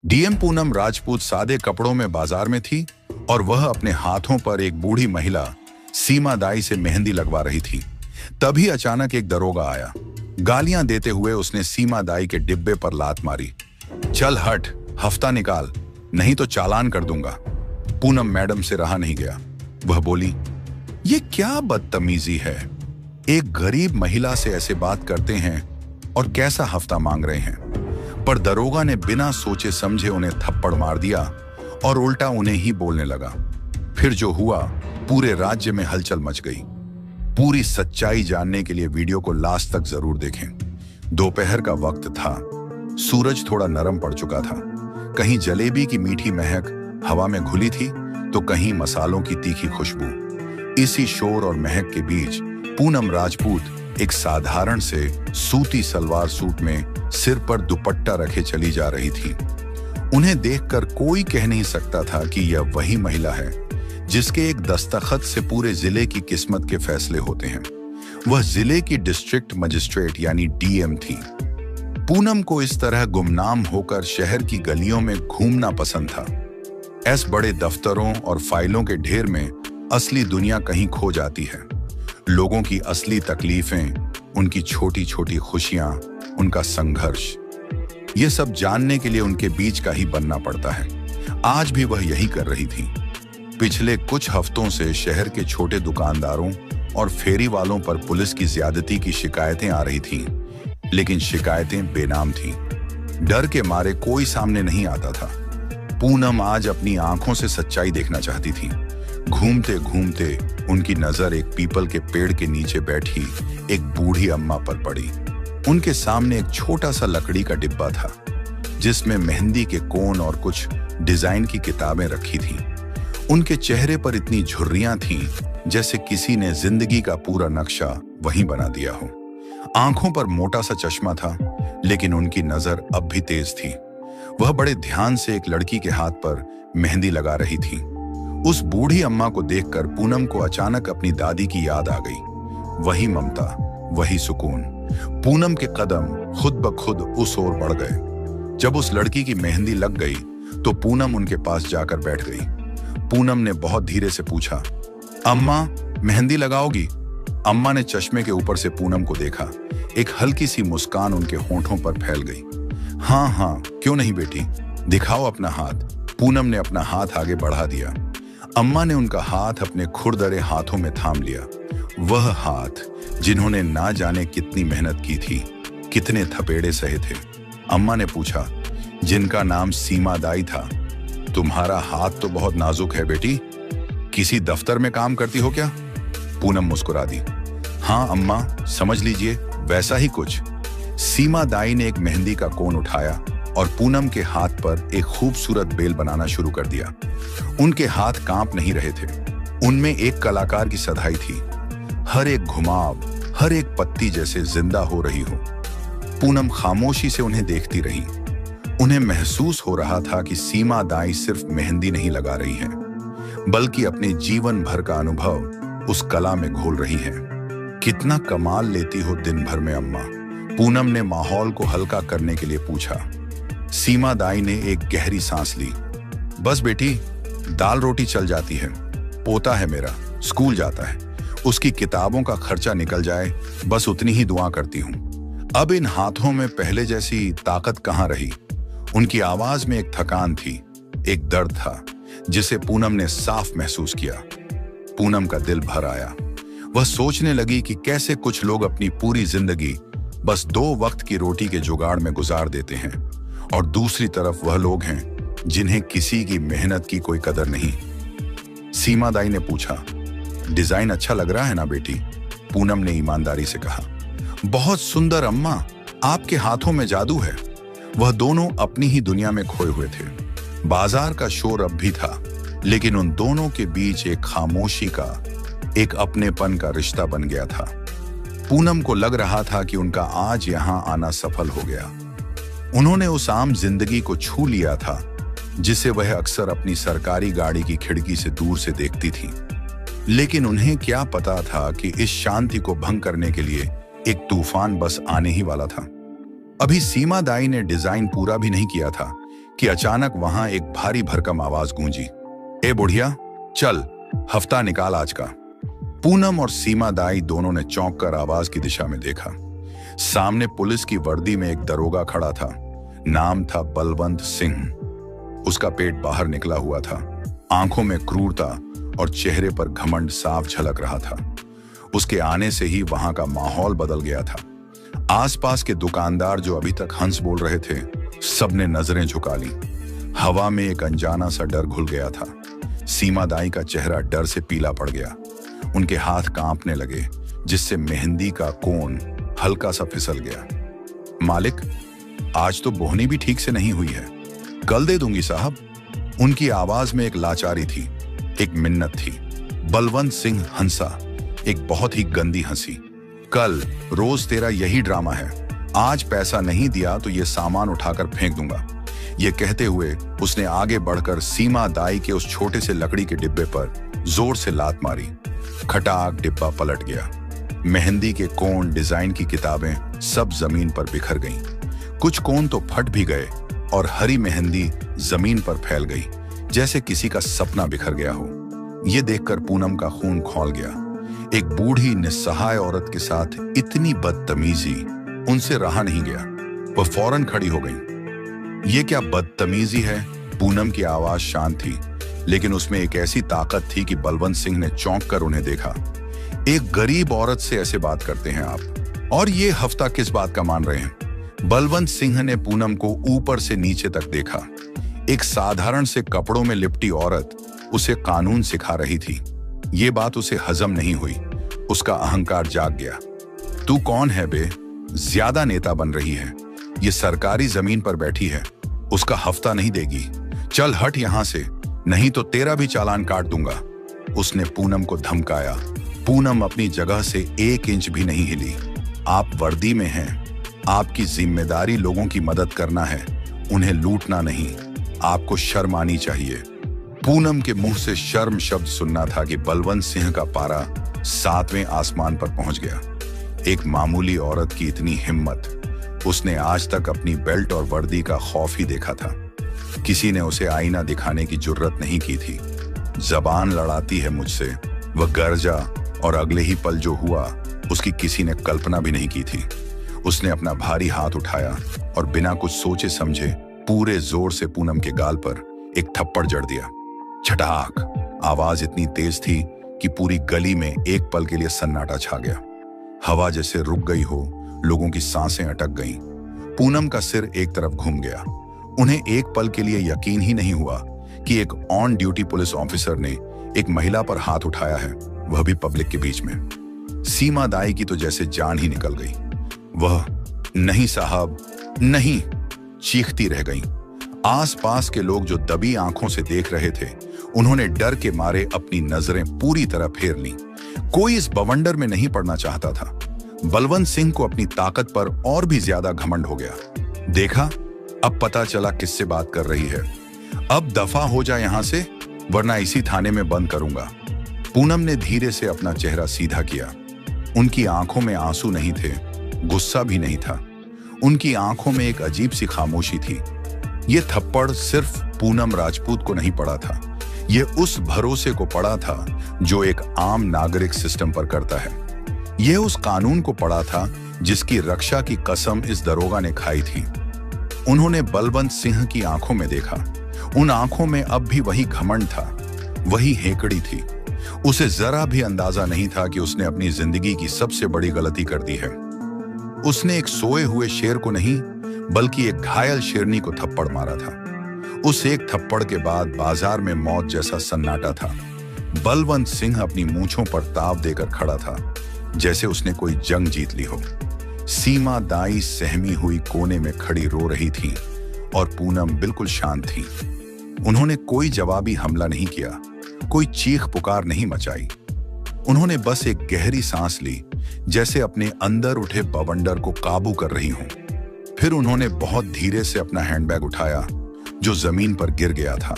DM Poonam Rajput सादे कपड़ों में बाजार में थी और वह अपने हाथों पर एक बूढ़ी महिला सीमा दाई से मेहंदी लगवा रही थी। तभी अचानक एक दरोगा आया। गालियां देते हुए उसने सीमा दाई के डिब्बे पर लात मारी। चल हट, हफ्ता निकाल, नहीं तो चालान कर दूंगा। पूनम मैडम से रहा नहीं गया। वह बोली, ये क्या बदतमीजी है, एक गरीब महिला से ऐसे बात करते हैं और कैसा हफ्ता मांग रहे हैं। पर दरोगा ने बिना सोचे समझे उन्हें थप्पड़ मार दिया और उल्टा उन्हें ही बोलने लगा। फिर जो हुआ, पूरे राज्य में हलचल मच गई। पूरी सच्चाई जानने के लिए वीडियो को लास्ट तक जरूर देखें। दोपहर का वक्त था, सूरज थोड़ा नरम पड़ चुका था। कहीं जलेबी की मीठी महक हवा में घुली थी तो कहीं मसालों की तीखी खुशबू। इसी शोर और महक के बीच पूनम राजपूत एक साधारण से सूती सलवार सूट में सिर पर दुपट्टा रखे चली जा रही थी। उन्हें देखकर कोई कह नहीं सकता था कि यह वही महिला है जिसके एक दस्तखत से पूरे जिले की किस्मत के फैसले होते हैं। वह जिले की डिस्ट्रिक्ट मजिस्ट्रेट यानी डीएम थी। पूनम को इस तरह गुमनाम होकर शहर की गलियों में घूमना पसंद था। ऐसे बड़े दफ्तरों और फाइलों के ढेर में असली दुनिया कहीं खो जाती है। लोगों की असली तकलीफें, उनकी छोटी छोटी खुशियां, उनका संघर्ष, ये सब जानने के लिए उनके बीच का ही बनना पड़ता है। आज भी वह यही कर रही थी। पिछले कुछ हफ्तों से शहर के छोटे दुकानदारों और फेरी वालों पर पुलिस की ज्यादती की शिकायतें आ रही थीं, लेकिन शिकायतें बेनाम थीं। डर के मारे कोई सामने नहीं आता था। पूनम आज अपनी आंखों से सच्चाई देखना चाहती थी। घूमते घूमते उनकी नजर एक पीपल के पेड़ के नीचे बैठी एक बूढ़ी अम्मा पर पड़ी। उनके सामने एक छोटा सा लकड़ी का डिब्बा था जिसमें मेहंदी के कोन और कुछ डिजाइन की किताबें रखी थीं। उनके चेहरे पर इतनी झुर्रियां थीं जैसे किसी ने जिंदगी का पूरा नक्शा वहीं बना दिया हो। आंखों पर मोटा सा चश्मा था, लेकिन उनकी नजर अब भी तेज थी। वह बड़े ध्यान से एक लड़की के हाथ पर मेहंदी लगा रही थी। उस बूढ़ी अम्मा को देखकर पूनम को अचानक अपनी दादी की याद आ गई। वही ममता, वही सुकून। पूनम के कदम खुद ब खुद उस ओर बढ़ गए। जब उस लड़की की मेहंदी लग गई तो पूनम उनके पास जाकर बैठ गई। पूनम ने बहुत धीरे से पूछा, अम्मा मेहंदी लगाओगी? अम्मा ने चश्मे के ऊपर से पूनम को देखा। एक हल्की सी मुस्कान उनके होंठों पर फैल गई। हाँ हाँ, क्यों नहीं बेटी, दिखाओ अपना हाथ। पूनम ने अपना हाथ आगे बढ़ा दिया। अम्मा ने उनका हाथ अपने खुरदरे हाथों में थाम लिया। वह हाथ जिन्होंने ना जाने कितनी मेहनत की थी, कितने थपेड़े सहे थे। अम्मा ने पूछा, जिनका नाम सीमा दाई था, तुम्हारा हाथ तो बहुत नाजुक है बेटी, किसी दफ्तर में काम करती हो क्या? पूनम मुस्कुरा दी। हाँ अम्मा, समझ लीजिए वैसा ही कुछ। सीमा दाई ने एक मेहंदी का कोन उठाया और पूनम के हाथ पर एक खूबसूरत बेल बनाना शुरू कर दिया। उनके हाथ कांप नहीं रहे थे, उनमें एक कलाकार की सधाई थी। हर एक घुमाव, हर एक पत्ती जैसे जिंदा हो रही हो। पूनम खामोशी से उन्हें देखती रही। उन्हें महसूस हो रहा था कि सीमा दाई सिर्फ मेहंदी नहीं लगा रही है, बल्कि अपने जीवन भर का अनुभव उस कला में घोल रही है। कितना कमाल लेती हो दिन भर में अम्मा, पूनम ने माहौल को हल्का करने के लिए पूछा। सीमा दाई ने एक गहरी सांस ली। बस बेटी, दाल रोटी चल जाती है। पोता है मेरा, स्कूल जाता है, उसकी किताबों का खर्चा निकल जाए, बस उतनी ही दुआ करती हूँ। अब इन हाथों में पहले जैसी ताकत कहाँ रही। उनकी आवाज में एक थकान थी, एक दर्द था जिसे पूनम ने साफ महसूस किया। पूनम का दिल भर आया। वह सोचने लगी कि कैसे कुछ लोग अपनी पूरी जिंदगी बस 2 वक्त की रोटी के जुगाड़ में गुजार देते हैं, और दूसरी तरफ वह लोग हैं जिन्हें किसी की मेहनत की कोई कदर नहीं। सीमा दाई ने पूछा, डिजाइन अच्छा लग रहा है ना बेटी? पूनम ने ईमानदारी से कहा, बहुत सुंदर अम्मा, आपके हाथों में जादू है। वह दोनों अपनी ही दुनिया में खोए हुए थे। बाजार का शोर अब भी था, लेकिन उन दोनों के बीच एक खामोशी का, एक अपनेपन का रिश्ता बन गया था। पूनम को लग रहा था कि उनका आज यहां आना सफल हो गया। उन्होंने उस आम जिंदगी को छू लिया था जिसे वह अक्सर अपनी सरकारी गाड़ी की खिड़की से दूर से देखती थी। लेकिन उन्हें क्या पता था कि इस शांति को भंग करने के लिए एक तूफान बस आने ही वाला था। अभी सीमा दाई ने डिजाइन पूरा भी नहीं किया था कि अचानक वहां एक भारी भरकम आवाज गूंजी, ए बुढ़िया, चल हफ्ता निकाल आज का। पूनम और सीमा दाई दोनों ने चौंक कर आवाज की दिशा में देखा। सामने पुलिस की वर्दी में एक दरोगा खड़ा था। नाम था बलवंत सिंह। उसका पेट बाहर निकला हुआ था, आंखों में क्रूरता और चेहरे पर घमंड साफ झलक रहा था। उसके आने से ही वहां का माहौल बदल गया था। आसपास के दुकानदार जो अभी तक हंस बोल रहे थे, सबने नजरें झुका ली। हवा में एक अनजाना सा डर घुल गया था। सीमा दाई का चेहरा डर से पीला पड़ गया। उनके हाथ कांपने लगे, जिससे मेहंदी का कोन हल्का सा फिसल गया। मालिक, आज तो बोहनी भी ठीक से नहीं हुई है, कल दे दूंगी साहब। उनकी आवाज में एक लाचारी थी, एक मिन्नत थी। बलवंत सिंह हंसा, एक बहुत ही गंदी हंसी। कल रोज तेरा यही ड्रामा है, आज पैसा नहीं दिया तो ये सामान उठाकर फेंक दूंगा। ये कहते हुए उसने आगे बढ़कर सीमा दाई के उस छोटे से लकड़ी के डिब्बे पर जोर से लात मारी। खटाक डिब्बा पलट गया। मेहंदी के कोन, डिजाइन की किताबें सब जमीन पर बिखर गईं। कुछ कोन तो फट भी गए और हरी मेहंदी जमीन पर फैल गई, जैसे किसी का सपना बिखर गया हो। यह देखकर पूनम का खून खौल गया। एक बूढ़ी निस्सहाय औरत के साथ इतनी बदतमीजी उनसे रहा नहीं गया। वह फौरन खड़ी हो गई। ये क्या बदतमीजी है? पूनम की आवाज शांत थी, लेकिन उसमें एक ऐसी ताकत थी कि बलवंत सिंह ने चौंक कर उन्हें देखा। एक गरीब औरत से ऐसे बात करते हैं आप? और ये हफ्ता किस बात का मान रहे हैं? बलवंत सिंह ने पूनम को ऊपर से नीचे तक देखा। एक साधारण से कपड़ों में लिपटी औरत उसे कानून सिखा रही थी। ये बात उसे हजम नहीं हुई। उसका अहंकार जाग गया। तू कौन है बे? ज्यादा नेता बन रही है। ये सरकारी जमीन पर बैठी है, उसका हफ्ता नहीं देगी। चल हट यहां से, नहीं तो तेरा भी चालान काट दूंगा। उसने पूनम को धमकाया। पूनम अपनी जगह से 1 इंच भी नहीं हिली। आप वर्दी में हैं, आपकी जिम्मेदारी लोगों की मदद करना है, उन्हें लूटना नहीं। आपको शर्म आनी चाहिए। पूनम के मुंह से शर्म शब्द सुनना था कि बलवंत सिंह का पारा 7वें आसमान पर पहुंच गया। एक मामूली औरत की इतनी हिम्मत, उसने आज तक अपनी बेल्ट और वर्दी का खौफ ही देखा था। किसी ने उसे आईना दिखाने की जुर्रत नहीं की थी। जबान लड़ाती है मुझसे, वह गरजा, और अगले ही पल जो हुआ उसकी किसी ने कल्पना भी नहीं की थी। उसने अपना भारी हाथ उठाया और बिना कुछ सोचे समझे पूरे जोर से पूनम के गाल पर एक थप्पड़ जड़ दिया। छटाक! आवाज इतनी तेज थी कि पूरी गली में एक पल के लिए सन्नाटा छा गया। हवा जैसे रुक गई हो, लोगों की सांसें अटक गईं। पूनम का सिर एक तरफ घूम गया। उन्हें एक पल के लिए यकीन ही नहीं हुआ कि एक ऑन ड्यूटी पुलिस ऑफिसर ने एक महिला पर हाथ उठाया है, वह भी पब्लिक के बीच में। सीमा दाई की तो जैसे जान ही निकल गई। वह नहीं साहब, नहीं, चीखती रह गई। आसपास के लोग जो दबी आंखों से देख रहे थे, उन्होंने डर के मारे अपनी नजरें पूरी तरह फेर लीं। कोई इस बवंडर में नहीं पड़ना चाहता था। बलवंत सिंह को अपनी ताकत पर और भी ज्यादा घमंड हो गया। देखा, अब पता चला किससे बात कर रही है। अब दफा हो जा यहां से, वरना इसी थाने में बंद करूंगा। पूनम ने धीरे से अपना चेहरा सीधा किया। उनकी आंखों में आंसू नहीं थे, गुस्सा भी नहीं था। उनकी आंखों में एक अजीब सी खामोशी थी। यह थप्पड़ सिर्फ पूनम राजपूत को नहीं पड़ा था, यह उस भरोसे को पड़ा था जो एक आम नागरिक सिस्टम पर करता है। यह उस कानून को पड़ा था जिसकी रक्षा की कसम इस दरोगा ने खाई थी। उन्होंने बलवंत सिंह की आंखों में देखा। उन आंखों में अब भी वही घमंड था, वही हेकड़ी थी। उसे जरा भी अंदाजा नहीं था कि उसने अपनी जिंदगी की सबसे बड़ी गलती कर दी है। उसने एक सोए हुए शेर को नहीं, बल्कि एक घायल शेरनी को थप्पड़ मारा था। उस एक थप्पड़ के बाद बाजार में मौत जैसा सन्नाटा था। बलवंत सिंह अपनी मूंछों पर ताव देकर खड़ा था, जैसे उसने कोई जंग जीत ली हो। सीमा दाई सहमी हुई कोने में खड़ी रो रही थी और पूनम बिल्कुल शांत थी। उन्होंने कोई जवाबी हमला नहीं किया, कोई चीख पुकार नहीं मचाई। उन्होंने बस एक गहरी सांस ली, जैसे अपने अंदर उठे बवंडर को काबू कर रही हों। फिर उन्होंने बहुत धीरे से अपना हैंडबैग उठाया, जो जमीन पर गिर गया था।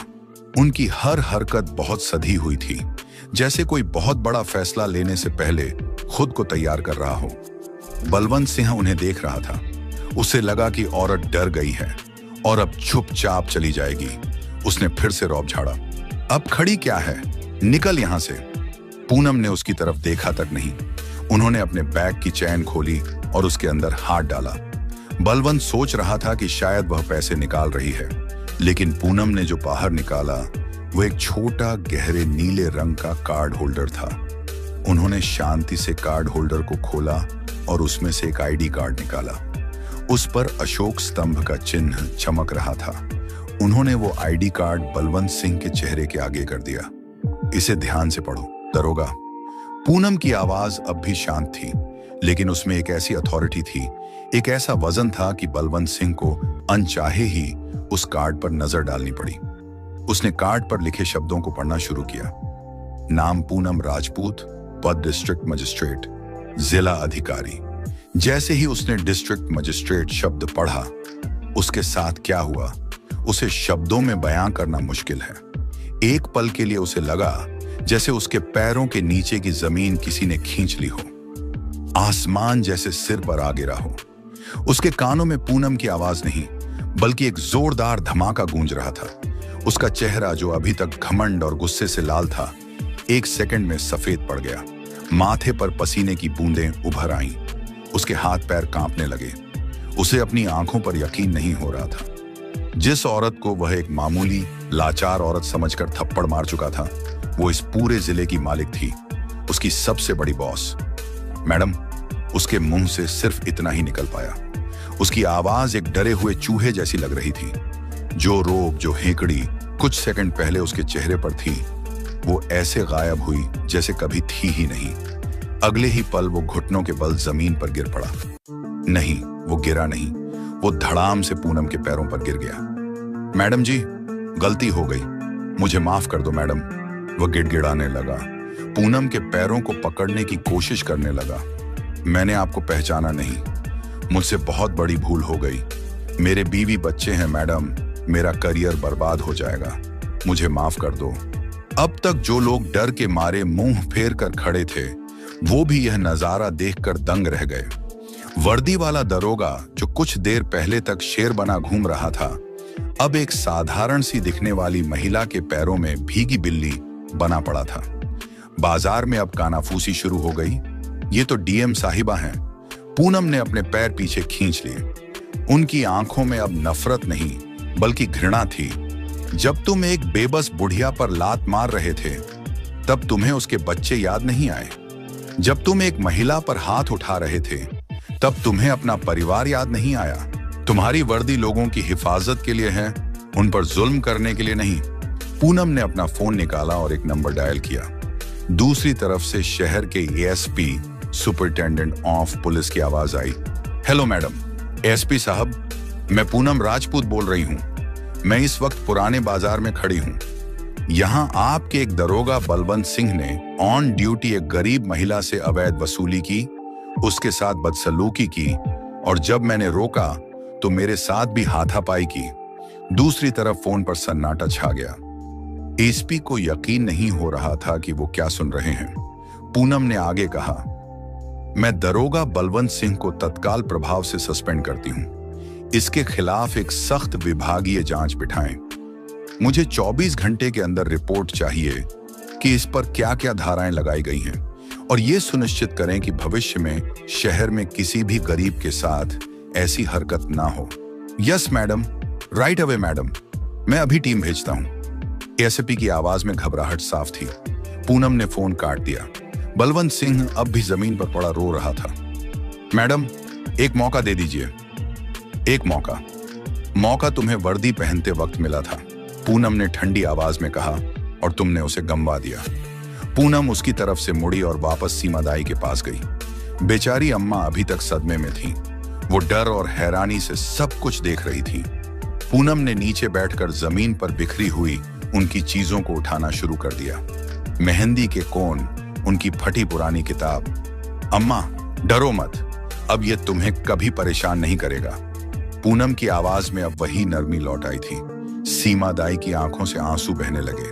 उनकी हर हरकत बहुत सधी हुई थी, जैसे कोई बहुत बड़ा फैसला लेने से पहले खुद को तैयार कर रहा हो। बलवंत सिंह उन्हें देख रहा था। उसे लगा कि औरत डर गई है और अब चुपचाप चली जाएगी। उसने फिर से रौब झाड़ा। अब खड़ी क्या है, निकल यहां से। पूनम ने उसकी तरफ देखा तक नहीं। उन्होंने अपने बैग की चैन खोली और उसके अंदर हाथ डाला। बलवंत सोच रहा था कि शायद वह पैसे निकाल रही है, लेकिन पूनम ने जो बाहर निकाला वो एक छोटा गहरे नीले रंग का कार्ड होल्डर था। उन्होंने शांति से कार्ड होल्डर को खोला और उसमें से एक आईडी कार्ड निकाला। उस पर अशोक स्तंभ का चिन्ह चमक रहा था। उन्होंने वो आईडी कार्ड बलवंत सिंह के चेहरे के आगे कर दिया। इसे ध्यान से पढ़ो, दरोगा। पूनम की आवाज अब भी शांत थी, लेकिन उसमें एक ऐसी अथॉरिटी थी, एक ऐसा वजन था कि बलवंत सिंह को अनचाहे ही उस कार्ड पर नजर डालनी पड़ी। उसने कार्ड पर लिखे शब्दों को पढ़ना शुरू किया। नाम पूनम राजपूत, पद डिस्ट्रिक्ट मजिस्ट्रेट, जिला अधिकारी। जैसे ही उसने डिस्ट्रिक्ट मजिस्ट्रेट शब्द पढ़ा, उसके साथ क्या हुआ उसे शब्दों में बयां करना मुश्किल है। एक पल के लिए उसे लगा जैसे उसके पैरों के नीचे की जमीन किसी ने खींच ली हो, आसमान जैसे सिर पर आ गिरा हो। उसके कानों में पूनम की आवाज नहीं, बल्कि एक जोरदार धमाका गूंज रहा था। उसका चेहरा, जो अभी तक घमंड और गुस्से से लाल था, एक सेकंड में सफेद पड़ गया। माथे पर पसीने की बूंदें उभर आईं। उसके हाथ पैर कांपने लगे। उसे अपनी आंखों पर यकीन नहीं हो रहा था। जिस औरत को वह एक मामूली लाचार औरत समझकर थप्पड़ मार चुका था, वो इस पूरे जिले की मालिक थी, उसकी सबसे बड़ी बॉस। मैडम, उसके मुंह से सिर्फ इतना ही निकल पाया। उसकी आवाज एक डरे हुए चूहे जैसी लग रही थी। जो रोब, जो हेकड़ी कुछ सेकंड पहले उसके चेहरे पर थी, वो ऐसे गायब हुई जैसे कभी थी ही नहीं। अगले ही पल वो घुटनों के बल जमीन पर गिर पड़ा। नहीं, वो गिरा नहीं, वो धड़ाम से पूनम के पैरों पर गिर गया। मैडम जी, गलती हो गई, मुझे माफ कर दो मैडम। वह गिड़गिड़ाने लगा, पूनम के पैरों को पकड़ने की कोशिश करने लगा। मैंने आपको पहचाना नहीं, मुझसे बहुत बड़ी भूल हो गई। मेरे बीवी बच्चे हैं मैडम, मेरा करियर बर्बाद हो जाएगा, मुझे माफ कर दो। अब तक जो लोग डर के मारे मुंह फेर कर खड़े थे, वो भी यह नजारा देखकर दंग रह गए। वर्दी वाला दरोगा, जो कुछ देर पहले तक शेर बना घूम रहा था, अब एक साधारण सी दिखने वाली महिला के पैरों में भीगी बिल्ली बना पड़ा था। बाजार में अब कानाफूसी शुरू हो गई। ये तो डीएम साहिबा हैं। पूनम ने अपने पैर पीछे खींच लिए। उनकी आंखों में अब नफरत नहीं, बल्कि घृणा थी। जब तुम एक बेबस बुढ़िया पर लात मार रहे थे, तब तुम्हें उसके बच्चे याद नहीं आए? जब तुम एक महिला पर हाथ उठा रहे थे, तब तुम्हें अपना परिवार याद नहीं आया? तुम्हारी वर्दी लोगों की हिफाजत के लिए है, उन पर जुल्म करने के लिए नहीं। पूनम ने अपना फोन निकाला और एक नंबर डायल किया। दूसरी तरफ से शहर के एएसपी, सुपरिटेंडेंट ऑफ पुलिस की आवाज आई। Hello madam. एसपी साहब, मैं पूनम राजपूत बोल रही हूँ। मैं इस वक्त पुराने बाजार में खड़ी हूँ। यहाँ आपके एक दरोगा बलवंत सिंह ने ऑन ड्यूटी एक गरीब महिला से अवैध वसूली की, उसके साथ बदसलूकी की, और जब मैंने रोका तो मेरे साथ भी हाथापाई की। दूसरी तरफ फोन पर सन्नाटा छा गया। एसपी को यकीन नहीं हो रहा था कि वो क्या सुन रहे हैं। पूनम ने आगे कहा, मैं दरोगा बलवंत सिंह को तत्काल प्रभाव से सस्पेंड करती हूँ। इसके खिलाफ एक सख्त विभागीय जांच बिठाएं। मुझे 24 घंटे के अंदर रिपोर्ट चाहिए कि इस पर क्या क्या धाराएं लगाई गई हैं, और ये सुनिश्चित करें कि भविष्य में शहर में किसी भी गरीब के साथ ऐसी हरकत ना हो। Yes madam, right away madam, मैं अभी टीम भेजता हूँ। एसपी की आवाज में घबराहट साफ थी। पूनम ने फोन काट दिया। बलवंत सिंह अब भी जमीन पर पड़ा रो रहा था। मैडम, एक मौका दे दीजिए। एक मौका तुम्हें वर्दी पहनते वक्त मिला था, पूनम ने ठंडी आवाज में कहा, और तुमने उसे गंवा दिया। पूनम उसकी तरफ से मुड़ी और वापस सीमादाई के पास गई। बेचारी अम्मा अभी तक सदमे में थी। वो डर और हैरानी से सब कुछ देख रही थी। पूनम ने नीचे बैठकर जमीन पर बिखरी हुई उनकी चीजों को उठाना शुरू कर दिया। मेहंदी के कोन, उनकी फटी पुरानी किताब। अम्मा, डरो मत, अब ये तुम्हें कभी परेशान नहीं करेगा। पूनम की आवाज में अब वही नरमी लौट आई थी। सीमा दाई की आंखों से आंसू बहने लगे।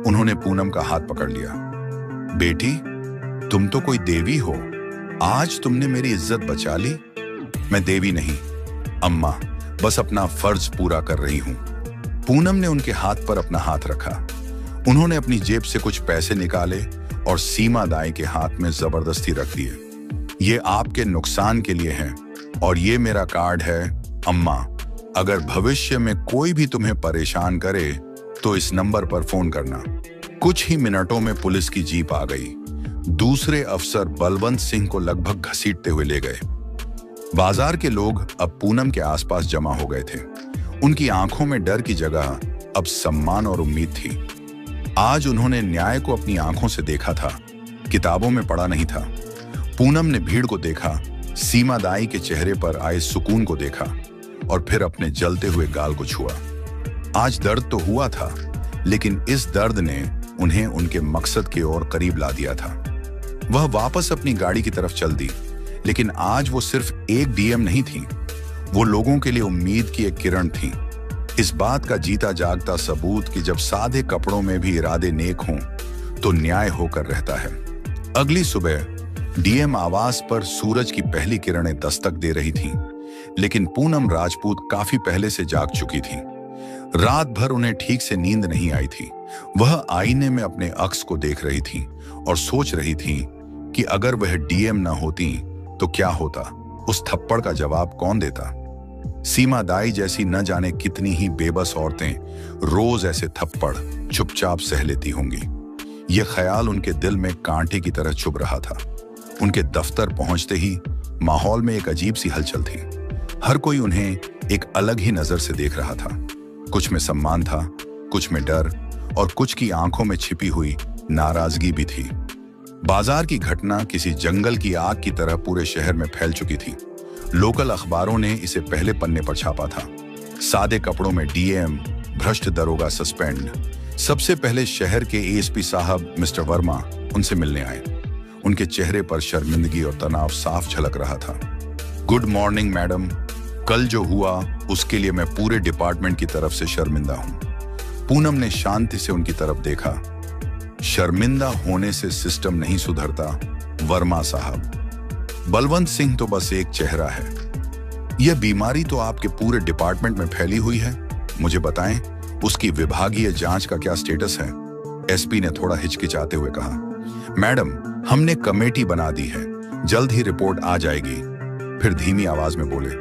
उन्होंने पूनम का हाथ पकड़ लिया। बेटी, तुम तो कोई देवी हो। आज तुमने मेरी इज्जत बचा ली। मैं देवी नहीं अम्मा, बस अपना फर्ज पूरा कर रही हूं। पूनम ने उनके हाथ पर अपना हाथ रखा। उन्होंने अपनी जेब से कुछ पैसे निकाले और सीमा दाई के हाथ में जबरदस्ती रख दिए। ये आपके नुकसान के लिए है और ये मेरा कार्ड है अम्मा। अगर भविष्य में कोई भी तुम्हें परेशान करे तो इस नंबर पर फोन करना। कुछ ही मिनटों में पुलिस की जीप आ गई। दूसरे अफसर बलवंत सिंह को लगभग घसीटते हुए ले गए। बाजार के लोग अब पूनम के आसपास जमा हो गए थे। उनकी आंखों में डर की जगह अब सम्मान और उम्मीद थी। आज उन्होंने न्याय को अपनी आंखों से देखा था, किताबों में पढ़ा नहीं था। पूनम ने भीड़ को देखा, सीमा दाई के चेहरे पर आए सुकून को देखा और फिर अपने जलते हुए गाल को छुआ। आज दर्द तो हुआ था, लेकिन इस दर्द ने उन्हें उनके मकसद की ओर करीब ला दिया था। वह वापस अपनी गाड़ी की तरफ चल दी, लेकिन आज वो सिर्फ एक डीएम नहीं थी, वो लोगों के लिए उम्मीद की एक किरण थी। इस बात का जीता जागता सबूत कि जब सादे कपड़ों में भी इरादे नेक हों तो न्याय होकर रहता है। अगली सुबह डीएम आवास पर सूरज की पहली किरणें दस्तक दे रही थीं, लेकिन पूनम राजपूत काफी पहले से जाग चुकी थी। रात भर उन्हें ठीक से नींद नहीं आई थी। वह आईने में अपने अक्स को देख रही थी और सोच रही थी कि अगर वह डीएम न होती तो क्या होता, उस थप्पड़ का जवाब कौन देता। सीमा दाई जैसी न जाने कितनी ही बेबस औरतें रोज ऐसे थप्पड़ चुपचाप सह लेती होंगी। यह ख्याल उनके दिल में कांटे की तरह चुभ रहा था। उनके दफ्तर पहुंचते ही माहौल में एक अजीब सी हलचल थी। हर कोई उन्हें एक अलग ही नजर से देख रहा था। कुछ में सम्मान था, कुछ में डर और कुछ की आंखों में छिपी हुई नाराजगी भी थी। बाजार की घटना किसी जंगल की आग की तरह पूरे शहर में फैल चुकी थी। लोकल अखबारों ने इसे पहले पन्ने पर छापा था। सादे कपड़ों में डीएम, भ्रष्ट दरोगा सस्पेंड। सबसे पहले शहर के एएसपी साहब मिस्टर वर्मा उनसे मिलने आए। उनके चेहरे पर शर्मिंदगी और तनाव साफ झलक रहा था। गुड मॉर्निंग मैडम, कल जो हुआ उसके लिए मैं पूरे डिपार्टमेंट की तरफ से शर्मिंदा हूं। पूनम ने शांति से उनकी तरफ देखा। शर्मिंदा होने से सिस्टम नहीं सुधरता वर्मा साहब। बलवंत सिंह तो बस एक चेहरा है। यह बीमारी तो आपके पूरे डिपार्टमेंट में फैली हुई है। मुझे बताएं, उसकी विभागीय जांच का क्या स्टेटस है? एसपी ने थोड़ा हिचकिचाते हुए कहा। मैडम, हमने कमेटी बना दी है, जल्द ही रिपोर्ट आ जाएगी। फिर धीमी आवाज में बोले,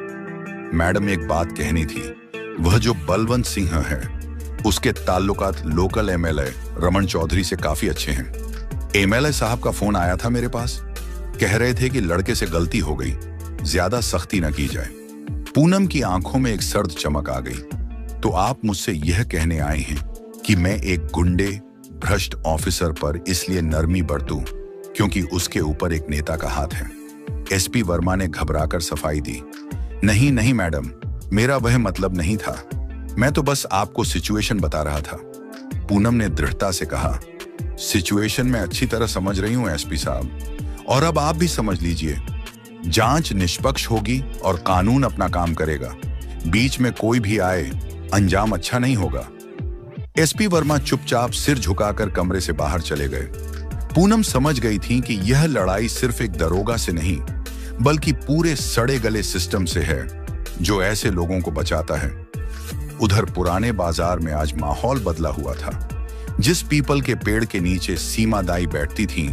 मैडम एक बात कहनी थी। वह जो बलवंत सिंह है उसके ताल्लुकात लोकल एमएलए रमन चौधरी से काफी अच्छे हैं। एमएलए साहब का फोन आया था मेरे पास, कह रहे थे कि लड़के से गलती हो गई, ज्यादा सख्ती न की जाए। पूनम की आंखों में एक सर्द चमक आ गई। तो आप मुझसे यह कहने आए हैं कि मैं एक गुंडे भ्रष्ट ऑफिसर पर इसलिए नरमी बरतूं क्योंकि उसके ऊपर एक नेता का हाथ है? एसपी वर्मा ने घबराकर सफाई दी। नहीं नहीं मैडम, मेरा वह मतलब नहीं था। मैं तो बस आपको सिचुएशन बता रहा था। पूनम ने दृढ़ता से कहा। सिचुएशन मैं अच्छी तरह समझ रही हूं एसपी साहब, और अब आप भी समझ लीजिए। जांच निष्पक्ष होगी और कानून अपना काम करेगा। बीच में कोई भी आए, अंजाम अच्छा नहीं होगा। एसपी वर्मा चुपचाप सिर झुकाकर कमरे से बाहर चले गए। पूनम समझ गई थी कि यह लड़ाई सिर्फ एक दरोगा से नहीं, बल्कि पूरे सड़े गले सिस्टम से है जो ऐसे लोगों को बचाता है। उधर पुराने बाजार में आज माहौल बदला हुआ था। जिस पीपल के पेड़ के नीचे सीमा दाई बैठती थीं,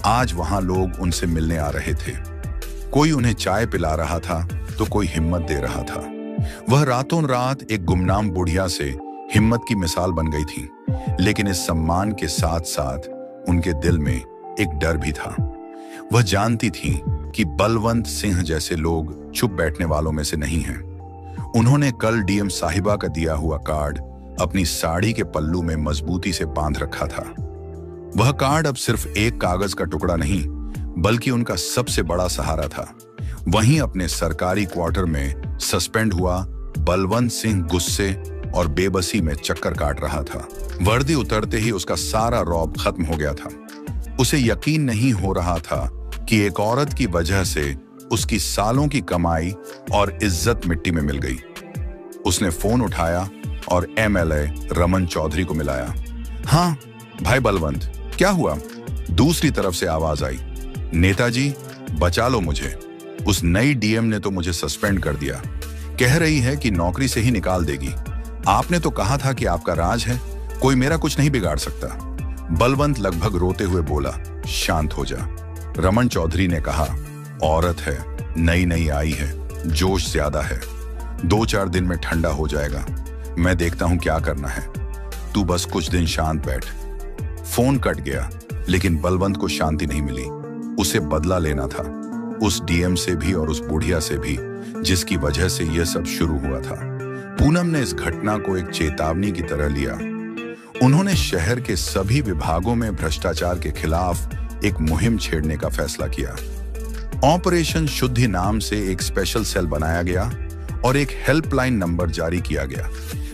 आज वहां लोग उनसे मिलने आ रहे थे। कोई उन्हें चाय पिला रहा था तो कोई हिम्मत दे रहा था। वह रातों रात एक गुमनाम बुढ़िया से हिम्मत की मिसाल बन गई थी, लेकिन इस सम्मान के साथ साथ उनके दिल में एक डर भी था। वह जानती थी कि बलवंत सिंह जैसे लोग चुप बैठने वालों में से नहीं हैं। उन्होंने कल डीएम साहिबा का दिया हुआ कार्ड अपनी साड़ी के पल्लू में मजबूती से बांध रखा था। वह कार्ड अब सिर्फ एक कागज का टुकड़ा नहीं, बल्कि उनका सबसे बड़ा सहारा था। वहीं अपने सरकारी क्वार्टर में सस्पेंड हुआ बलवंत सिंह गुस्से और बेबसी में चक्कर काट रहा था। वर्दी उतरते ही उसका सारा रौब खत्म हो गया था। उसे यकीन नहीं हो रहा था कि एक औरत की वजह से उसकी सालों की कमाई और इज्जत मिट्टी में मिल गई। उसने फोन उठाया और एमएलए रमन चौधरी को मिलाया। हाँ भाई बलवंत, क्या हुआ? दूसरी तरफ से आवाज आई। नेताजी, बचा लो मुझे। उस नई डीएम ने तो मुझे सस्पेंड कर दिया। कह रही है कि नौकरी से ही निकाल देगी। आपने तो कहा था कि आपका राज है, कोई मेरा कुछ नहीं बिगाड़ सकता। बलवंत लगभग रोते हुए बोला, शांत हो जा। रमन चौधरी ने कहा, औरत है, नई नई आई है, जोश ज्यादा है, 2-4 दिन में ठंडा हो जाएगा। मैं देखता हूं क्या करना है, तू बस कुछ दिन शांत बैठ। फोन कट गया, लेकिन बलवंत को शांति नहीं मिली। उसे बदला लेना था, उस डीएम से भी और उस बुढ़िया से भी जिसकी वजह से यह सब शुरू हुआ था। पूनम ने इस घटना को एक चेतावनी की तरह लिया। उन्होंने शहर के सभी विभागों में भ्रष्टाचार के खिलाफ एक मुहिम छेड़ने का फैसला किया। ऑपरेशन शुद्धि नाम से एक स्पेशल सेल बनाया गया और एक हेल्पलाइन नंबर जारी किया गया,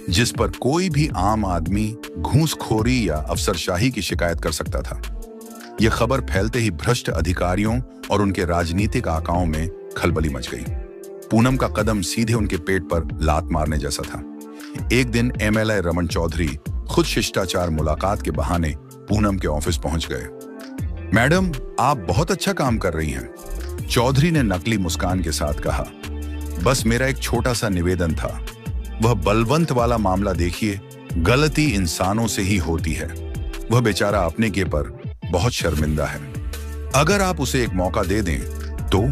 जिस पर कोई भी आम आदमी घूसखोरी या अफसरशाही की शिकायत कर सकता था। यह खबर फैलते ही भ्रष्ट अधिकारियों और उनके राजनीतिक आकाओं में खलबली मच गई। पूनम का कदम सीधे उनके पेट पर लात मारने जैसा था। एक दिन एमएलए रमन चौधरी खुद शिष्टाचार मुलाकात के बहाने पूनम के ऑफिस पहुंच गए। मैडम, आप बहुत अच्छा काम कर रही हैं, चौधरी ने नकली मुस्कान के साथ कहा। बस मेरा एक छोटा सा निवेदन था, वह बलवंत वाला मामला देखिए, गलती इंसानों से ही होती है। वह बेचारा अपने के पर बहुत शर्मिंदा है, अगर आप उसे एक मौका दे दें तो।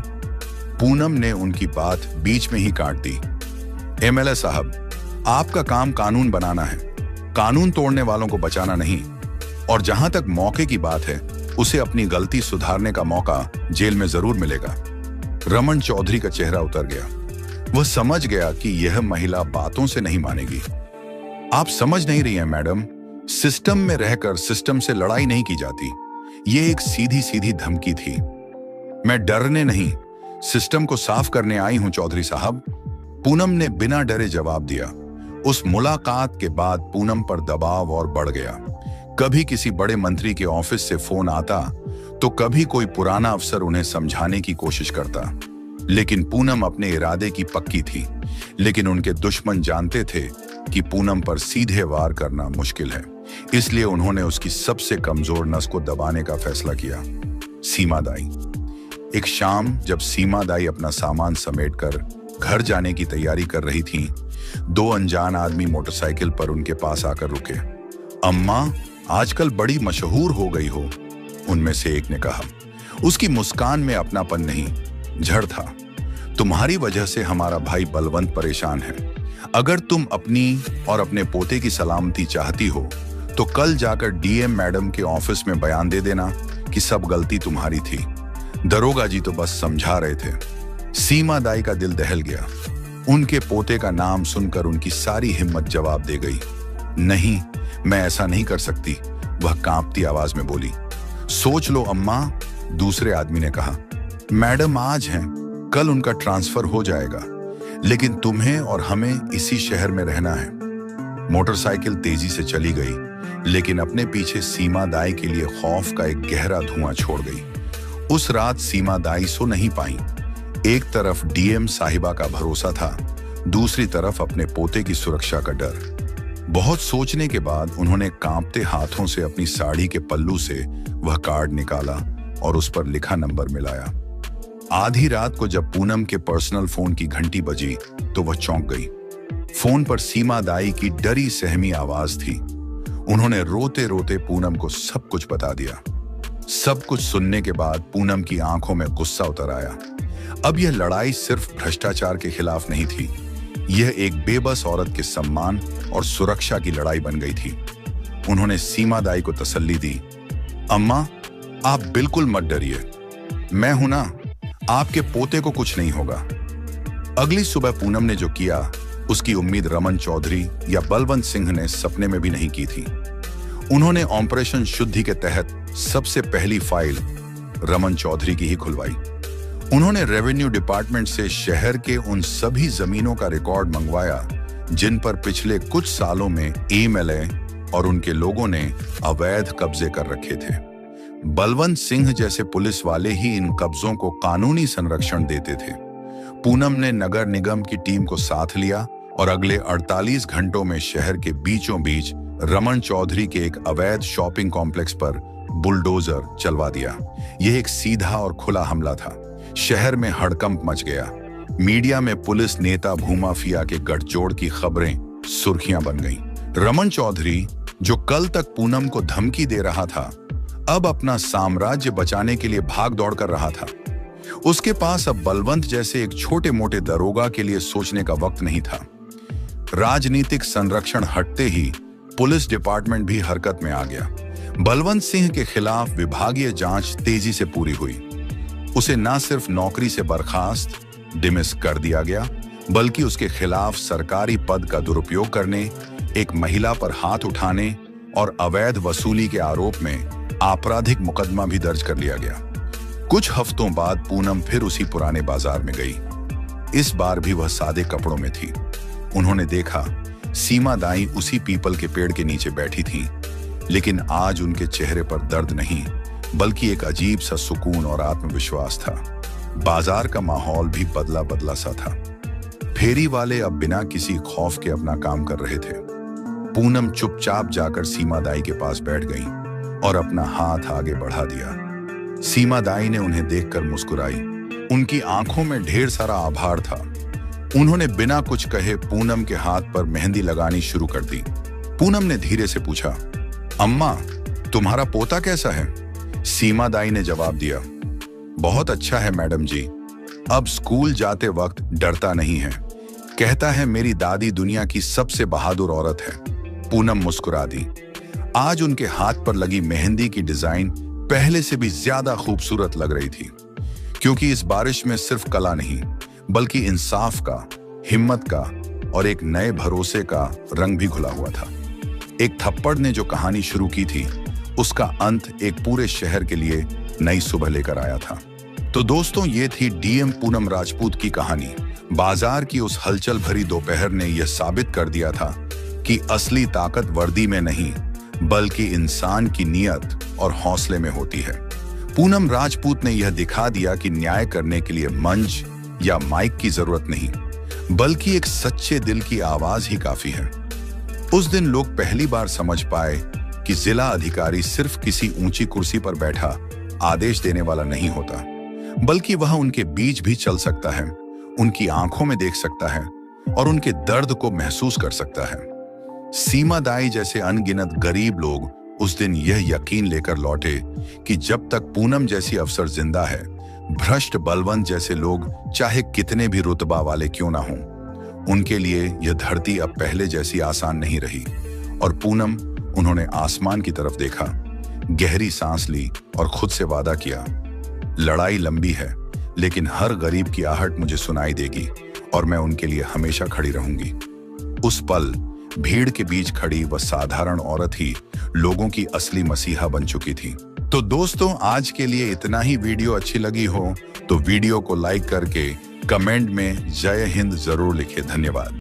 पूनम ने उनकी बात बीच में ही काट दी। एमएलए साहब, आपका काम कानून बनाना है, कानून तोड़ने वालों को बचाना नहीं। और जहां तक मौके की बात है, उसे अपनी गलती सुधारने का मौका जेल में जरूर मिलेगा। रमन चौधरी का चेहरा उतर गया। वह समझ गया कि यह महिला बातों से नहीं मानेगी। आप समझ नहीं रही हैं मैडम, सिस्टम में रहकर सिस्टम से लड़ाई नहीं की जाती। यह एक सीधी सीधी धमकी थी। मैं डरने नहीं, सिस्टम को साफ करने आई हूं चौधरी साहब, पूनम ने बिना डरे जवाब दिया। उस मुलाकात के बाद पूनम पर दबाव और बढ़ गया। कभी किसी बड़े मंत्री के ऑफिस से फोन आता तो कभी कोई पुराना अफसर उन्हें समझाने की कोशिश करता, लेकिन पूनम अपने इरादे की पक्की थी। लेकिन उनके दुश्मन जानते थे कि पूनम पर सीधे वार करना मुश्किल है, इसलिए उन्होंने उसकी सबसे कमजोर नस को दबाने का फैसला किया, सीमा दाई। एक शाम जब सीमा दाई अपना सामान समेटकर घर जाने की तैयारी कर रही थीं, 2 अनजान आदमी मोटरसाइकिल पर उनके पास आकर रुके। अम्मा, आजकल बड़ी मशहूर हो गई हो, उनमें से एक ने कहा। उसकी मुस्कान में अपनापन नहीं, झड़ था। तुम्हारी वजह से हमारा भाई बलवंत परेशान है। अगर तुम अपनी और अपने पोते की सलामती चाहती हो तो कल जाकर डीएम मैडम के ऑफिस में बयान दे देना कि सब गलती तुम्हारी थी। दरोगा जी तो बस समझा रहे थे। सीमा दाई का दिल दहल गया। उनके पोते का नाम सुनकर उनकी सारी हिम्मत जवाब दे गई। नहीं, मैं ऐसा नहीं कर सकती, वह कांपती आवाज में बोली। सोच लो अम्मा, दूसरे आदमी ने कहा। मैडम आज हैं, कल उनका ट्रांसफर हो जाएगा, लेकिन तुम्हें और हमें इसी शहर में रहना है। मोटरसाइकिल तेजी से चली गई, लेकिन अपने पीछे सीमा दाई के लिए खौफ का एक गहरा धुआं छोड़ गई। उस रात सीमा दाई सो नहीं पाई। एक तरफ डीएम साहिबा का भरोसा था, दूसरी तरफ अपने पोते की सुरक्षा का डर। बहुत सोचने के बाद उन्होंने कांपते हाथों से अपनी साड़ी के पल्लू से वह कार्ड निकाला और उस पर लिखा नंबर मिलाया। आधी रात को जब पूनम के पर्सनल फोन की घंटी बजी तो वह चौंक गई। फोन पर सीमा दाई की डरी सहमी आवाज थी। उन्होंने रोते रोते पूनम को सब कुछ बता दिया। सब कुछ सुनने के बाद पूनम की आंखों में गुस्सा उतर आया। अब यह लड़ाई सिर्फ भ्रष्टाचार के खिलाफ नहीं थी, यह एक बेबस औरत के सम्मान और सुरक्षा की लड़ाई बन गई थी। उन्होंने सीमा दाई को तसल्ली दी। अम्मा, आप बिल्कुल मत डरिए, मैं हूं ना, आपके पोते को कुछ नहीं होगा। अगली सुबह पूनम ने जो किया, उसकी उम्मीद रमन चौधरी या बलवंत सिंह ने सपने में भी नहीं की थी। उन्होंने ऑपरेशन शुद्धि के तहत सबसे पहली फाइल रमन चौधरी की ही खुलवाई। उन्होंने रेवेन्यू डिपार्टमेंट से शहर के उन सभी जमीनों का रिकॉर्ड मंगवाया जिन पर पिछले कुछ सालों में एमएलए और उनके लोगों ने अवैध कब्जे कर रखे थे। बलवंत सिंह जैसे पुलिस वाले ही इन कब्जों को कानूनी संरक्षण देते थे। पूनम ने नगर निगम की टीम को साथ लिया और अगले 48 घंटों में शहर के बीचों बीच रमन चौधरी के एक अवैध शॉपिंग कॉम्प्लेक्स पर बुलडोजर चलवा दिया। यह एक सीधा और खुला हमला था। शहर में हड़कंप मच गया। मीडिया में पुलिस नेता भूमाफिया के गठजोड़ की खबरें सुर्खियां बन गईं। रमन चौधरी, जो कल तक पूनम को धमकी दे रहा था, अब अपना साम्राज्य बचाने के लिए भाग दौड़ कर रहा था। उसके पास अब बलवंत जैसे एक छोटे मोटे दरोगा के लिए सोचने का वक्त नहीं था। राजनीतिक संरक्षण हटते ही पुलिस डिपार्टमेंट भी हरकत में आ गया। बलवंत सिंह के खिलाफ विभागीय जांच तेजी से पूरी हुई। उसे न सिर्फ नौकरी से बर्खास्त डिमिस कर दिया गया, बल्कि उसके खिलाफ सरकारी पद का दुरुपयोग करने, एक महिला पर हाथ उठाने और अवैध वसूली के आरोप में आपराधिक मुकदमा भी दर्ज कर लिया गया। कुछ हफ्तों बाद पूनम फिर उसी पुराने बाजार में गई। इस बार भी वह सादे कपड़ों में थी। उन्होंने देखा सीमा दाई उसी पीपल के पेड़ के नीचे बैठी थीं, लेकिन आज उनके चेहरे पर दर्द नहीं, बल्कि एक अजीब सा सुकून और आत्मविश्वास था। बाजार का माहौल भी बदला बदला सा था। फेरी वाले अब बिना किसी खौफ के अपना काम कर रहे थे। पूनम चुपचाप जाकर सीमा दाई के पास बैठ गई और अपना हाथ आगे बढ़ा दिया। सीमा दाई ने उन्हें देखकर मुस्कुराई। उनकी आंखों में ढेर सारा आभार था। उन्होंने बिना कुछ कहे पूनम के हाथ पर मेहंदी लगानी शुरू कर दी। पूनम ने धीरे से पूछा, अम्मा, तुम्हारा पोता कैसा है? सीमा दाई ने जवाब दिया, बहुत अच्छा है मैडम जी। अब स्कूल जाते वक्त डरता नहीं है। कहता है मेरी दादी दुनिया की सबसे बहादुर औरत है। पूनम मुस्कुरा दी। आज उनके हाथ पर लगी मेहंदी की डिजाइन पहले से भी ज्यादा खूबसूरत लग रही थी, क्योंकि इस बारिश में सिर्फ कला नहीं, बल्कि इंसाफ का, हिम्मत का और एक नए भरोसे का रंग भी घुला हुआ था। एक थप्पड़ ने जो कहानी शुरू की थी, उसका अंत एक पूरे शहर के लिए नई सुबह लेकर आया था। तो दोस्तों, ये थी डीएम पूनम राजपूत की कहानी। बाजार की उस हलचल भरी दोपहर ने यह साबित कर दिया था कि असली ताकत वर्दी में नहीं, बल्कि इंसान की नियत और हौसले में होती है। पूनम राजपूत ने यह दिखा दिया कि न्याय करने के लिए मंच या माइक की जरूरत नहीं, बल्कि एक सच्चे दिल की आवाज ही काफी है। उस दिन लोग पहली बार समझ पाए कि जिला अधिकारी सिर्फ किसी ऊंची कुर्सी पर बैठा आदेश देने वाला नहीं होता, बल्कि वह उनके बीच भी चल सकता है, उनकी आंखों में देख सकता है और उनके दर्द को महसूस कर सकता है। सीमा दाई जैसे अनगिनत गरीब लोग उस दिन यह यकीन लेकर लौटे कि जब तक पूनम जैसी अफसर जिंदा है, भ्रष्ट बलवंत जैसे लोग चाहे कितने भी रुतबा वाले क्यों ना हों, उनके लिए यह धरती अब पहले जैसी आसान नहीं रही। और पूनम, उन्होंने आसमान की तरफ देखा, गहरी सांस ली और खुद से वादा किया, लड़ाई लंबी है, लेकिन हर गरीब की आहट मुझे सुनाई देगी और मैं उनके लिए हमेशा खड़ी रहूंगी। उस पल भीड़ के बीच खड़ी वह साधारण औरत ही लोगों की असली मसीहा बन चुकी थी। तो दोस्तों, आज के लिए इतना ही। वीडियो अच्छी लगी हो तो वीडियो को लाइक करके कमेंट में जय हिंद जरूर लिखें। धन्यवाद।